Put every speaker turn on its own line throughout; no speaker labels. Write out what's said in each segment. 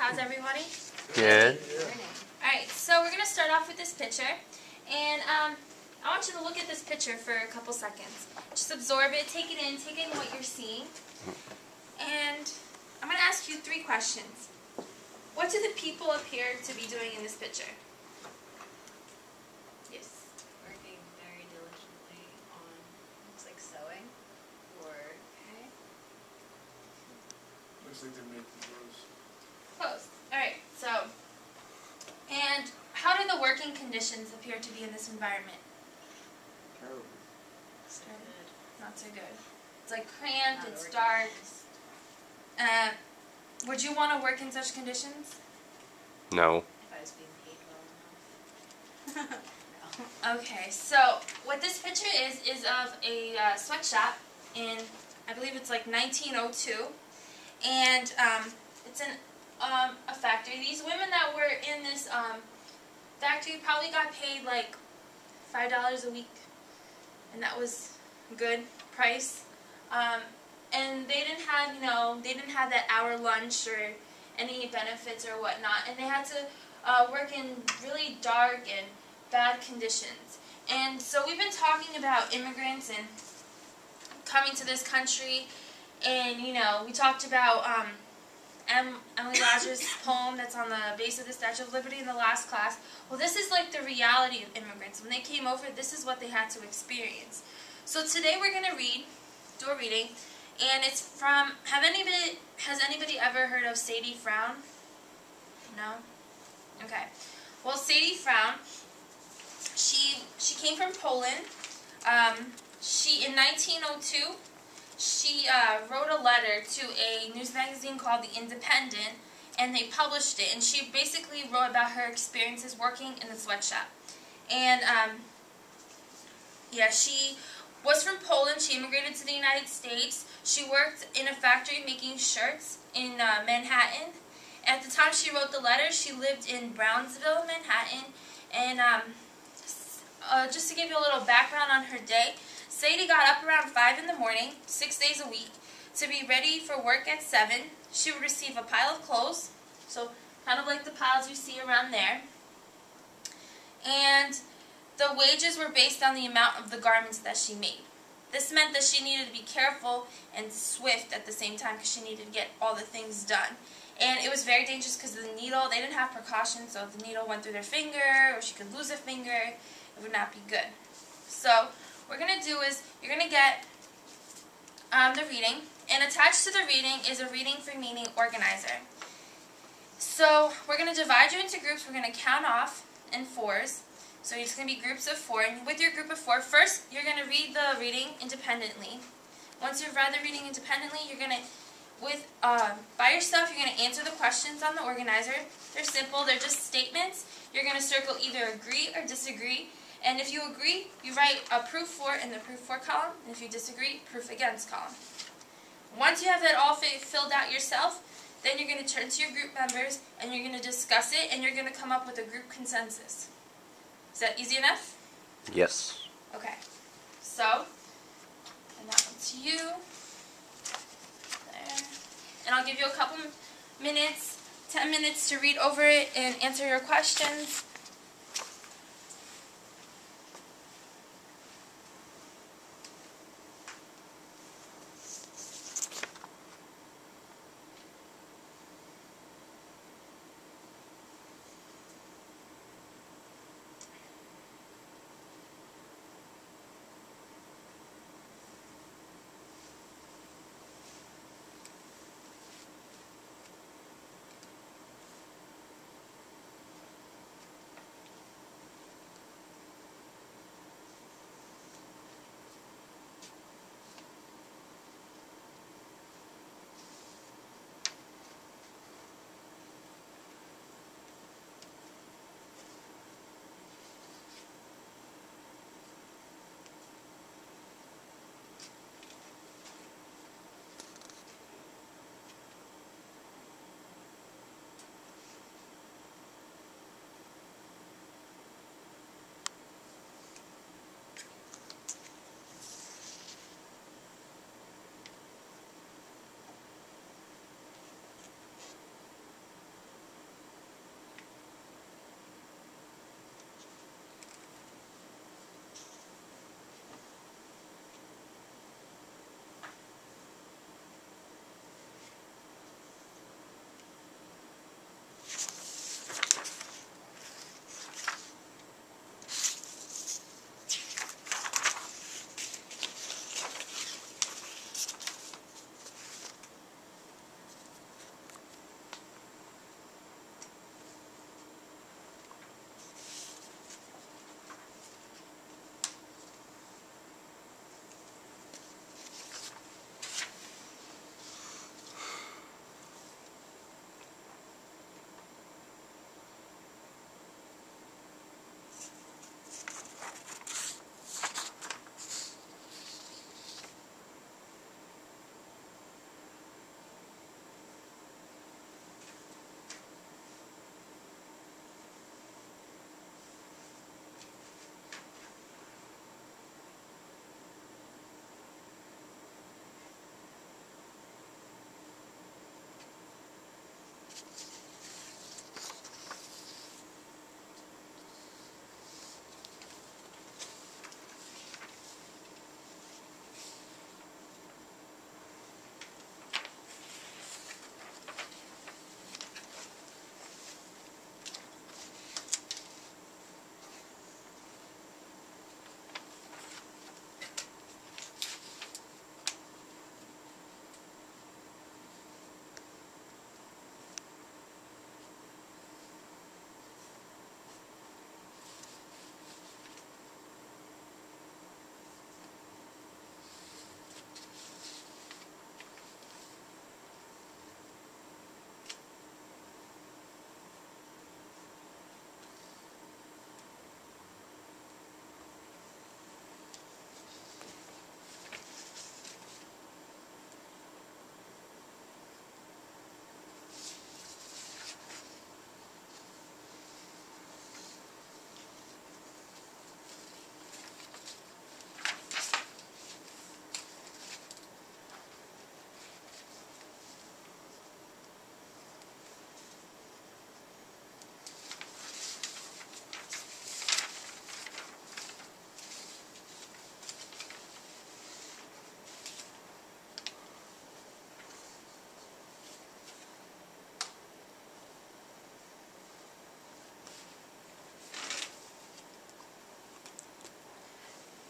How's everybody?
Good.
Alright, so we're going to start off with this picture. And I want you to look at this picture for a couple seconds. Just absorb it, take it in what you're seeing. And I'm going to ask you 3 questions. What do the people appear to be doing in this picture? Yes.
Working very diligently on, looks like sewing, or... Okay.
Looks like they're making clothes.
Close. Alright, so, and how do the working conditions appear to be in this environment?
Terrible.
So good.
Not so good. It's like cramped,
Not
it's dark.
organized.
Would you want to work in such conditions?
No.
If I was being paid well enough. No.
Okay, so what this picture is of a sweatshop in, I believe it's like 1902, and it's in a factory. These women that were in this factory probably got paid like $5 a week, and that was a good price. And they didn't have, they didn't have that hour lunch or any benefits or whatnot, and they had to work in really dark and bad conditions. And so we've been talking about immigrants and coming to this country, and we talked about Emily Rogers' poem that's on the base of the Statue of Liberty in the last class. Well, this is like the reality of immigrants. When they came over, this is what they had to experience. So today we're going to do a reading, and it's from, has anybody ever heard of Sadie Frown? No? Okay. Well, Sadie Frown, she came from Poland. In 1902, she wrote a letter to a news magazine called The Independent, and they published it. And she basically wrote about her experiences working in the sweatshop. And yeah, she was from Poland. She immigrated to the United States. She worked in a factory making shirts in Manhattan. At the time she wrote the letter, she lived in Brownsville, Manhattan. And just to give you a little background on her day, Sadie got up around 5 in the morning, 6 days a week, to be ready for work at 7. She would receive a pile of clothes, so kind of like the piles you see around there. And the wages were based on the amount of the garments that she made. This meant that she needed to be careful and swift at the same time because she needed to get all the things done. And it was very dangerous because the needle, they didn't have precautions, so if the needle went through their finger or she could lose a finger, it would not be good. So what we're going to do is you're going to get the reading, and attached to the reading is a reading for meaning organizer. So we're going to divide you into groups. We're going to count off in 4s. So it's going to be groups of 4. And with your group of 4, first you're going to read the reading independently. Once you've read the reading independently, you're going to, by yourself, you're going to answer the questions on the organizer. They're simple. They're just statements. You're going to circle either agree or disagree. And if you agree, you write a proof for in the proof for column. And if you disagree, proof against column. Once you have that all filled out yourself, then you're going to turn to your group members and you're going to discuss it, and you're going to come up with a group consensus. Is that easy enough?
Yes.
Okay. So, and that one to you. There. And I'll give you a couple minutes, 10 minutes to read over it and answer your questions.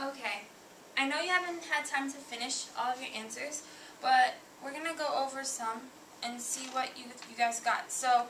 Okay. I know you haven't had time to finish all of your answers, but we're going to go over some and see what you guys got. So,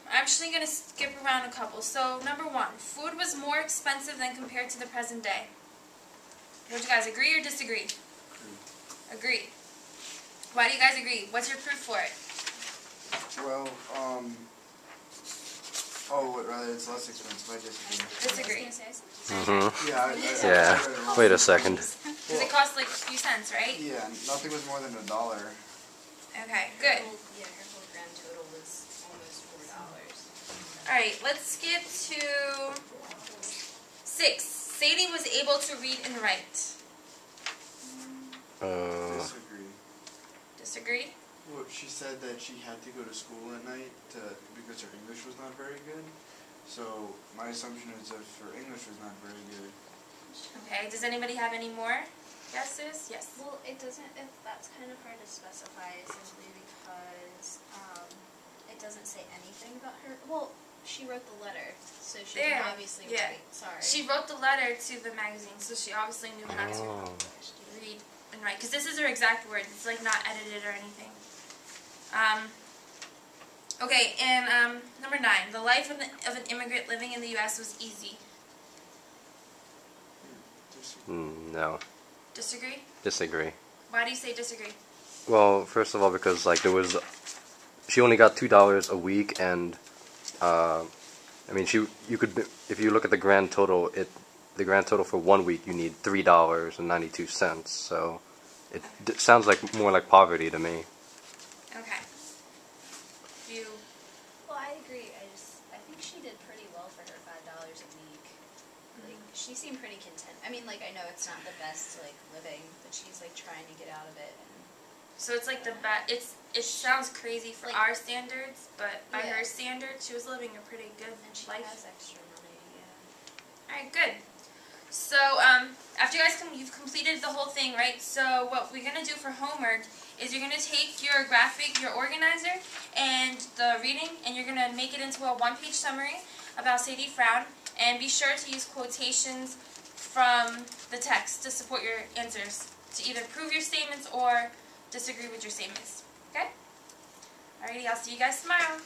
I'm actually going to skip around a couple. So, number 1, food was more expensive than compared to the present day. Would you guys agree or disagree? Agree. Why do you guys agree? What's your proof for it?
Well, rather it's less expensive. I disagree.
Disagree.
Yeah.
Yeah. Wait a second.
Because it costs like a few cents, right?
Yeah, nothing was more than $1.
Okay, good.
Yeah, her whole grand total was almost $4.
Alright, let's skip to 6. Sadie was able to read and write.
Disagree.
Disagree?
Well, she said that she had to go to school at night because her English was not very good. So my assumption is if her English was not very good.
Okay, does anybody have any more guesses? Yes.
Well, it doesn't, that's kind of hard to specify simply because it doesn't say anything about her. Well, she wrote the letter, so she
There,
can obviously
yeah.
write. Sorry.
She wrote the letter to the magazine, so she obviously knew how to
Oh.
read and write. Because this is her exact words. It's like not edited or anything. Okay, and number 9. The life of an immigrant living in the U.S. was easy.
No.
Disagree?
Disagree.
Why do you say disagree?
Well, first of all, because like she only got $2 a week, and I mean, you could, if you look at the grand total, the grand total for 1 week you need $3.92. So it sounds like more like poverty to me.
Okay.
Well, I agree. I think she did pretty well for her $5 a week. Like, she seemed pretty content. I mean, like, I know it's not the best, like, living, but she's, like, trying to get out of it. And
So it's like the best. It sounds crazy for
Like-
our standards, but by
Yeah.
her standards, she was living a pretty good
and she
life.
has extra money, yeah.
All right, good. So after you guys you've completed the whole thing, right? So what we're gonna do for homework is you're gonna take your organizer, and the reading, and you're gonna make it into a 1-page summary about Sadie Frown, and be sure to use quotations from the text to support your answers, to either prove your statements or disagree with your statements. Okay? Alrighty, I'll see you guys tomorrow.